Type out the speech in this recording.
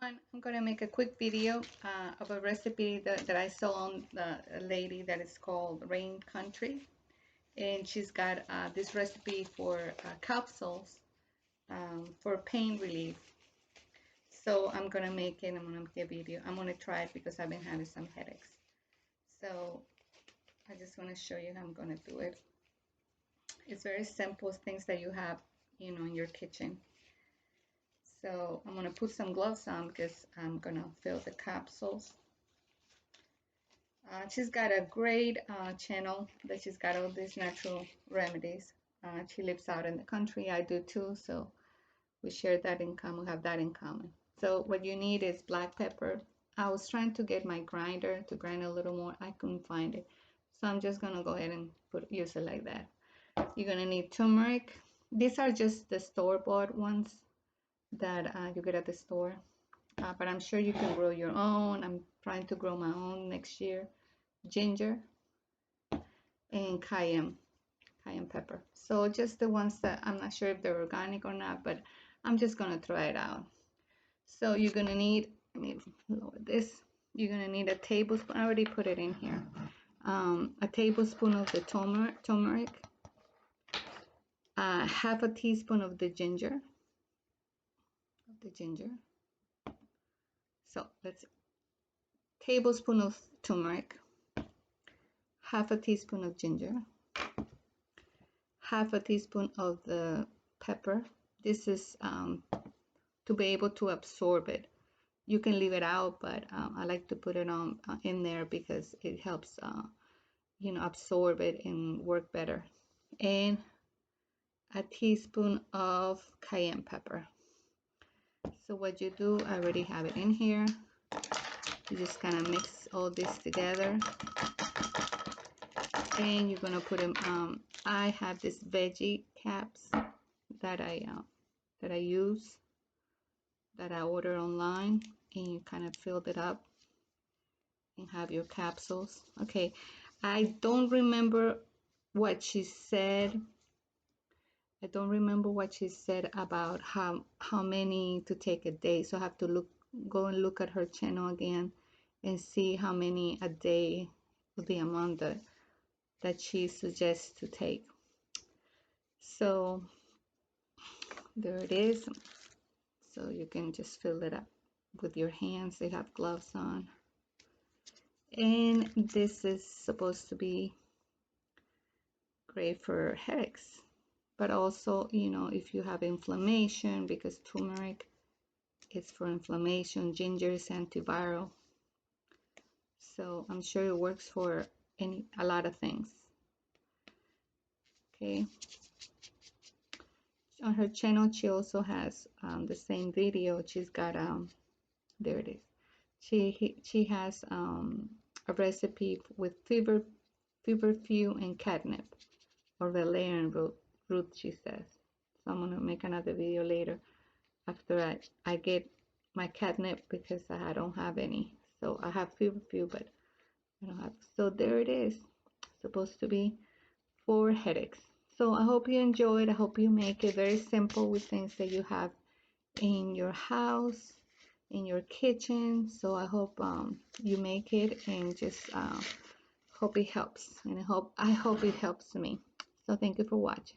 Everyone, I'm going to make a quick video of a recipe that I saw on a lady that is called Rain Country, and she's got this recipe for capsules for pain relief. So I'm going to make it. I'm going to make a video. I'm going to try it because I've been having some headaches. So I just want to show you how I'm going to do it. It's very simple things that you have, in your kitchen. So I'm going to put some gloves on because I'm going to fill the capsules. She's got a great channel that she's got all these natural remedies. She lives out in the country. I do too. So we share that in common. We have that in common. So what you need is black pepper. I was trying to get my grinder to grind a little more. I couldn't find it. So I'm just going to go ahead and use it like that. You're going to need turmeric. These are just the store-bought ones that you get at the store, but I'm sure you can grow your own. I'm trying to grow my own next year. Ginger and cayenne pepper. So just the ones that I'm not sure if they're organic or not, but I'm just gonna try it out. So you're gonna need, let me lower this. You're gonna need a tablespoon. I already put it in here. A tablespoon of the turmeric, half a teaspoon of the ginger. So let's see. Tablespoon of turmeric, half a teaspoon of ginger, half a teaspoon of the pepper. This is to be able to absorb it. You can leave it out, but I like to put it on in there because it helps absorb it and work better. And a teaspoon of cayenne pepper. So what you do, I already have it in here. You just kind of mix all this together, and you're gonna put them. I have this veggie caps that I use, that I order online, and you kind of fill it up and have your capsules. Okay, I don't remember what she said. I don't remember what she said about how many to take a day. So I have to go and look at her channel again and see how many a day, the amount that she suggests to take. So there it is. So you can just fill it up with your hands. They have gloves on. And this is supposed to be great for headaches, but also, if you have inflammation, because turmeric is for inflammation, ginger is antiviral. So I'm sure it works for a lot of things. Okay. On her channel, she also has the same video. She's got there it is. She has a recipe with feverfew and catnip, or valerian root, she says. So I'm gonna make another video later after I get my catnip, because I don't have any. So I have feverfew, but I don't have. So there it is. Supposed to be for headaches. So I hope you enjoy it. I hope you make it very simple with things that you have in your house, in your kitchen. So I hope you make it, and just hope it helps, and I hope it helps me. So thank you for watching.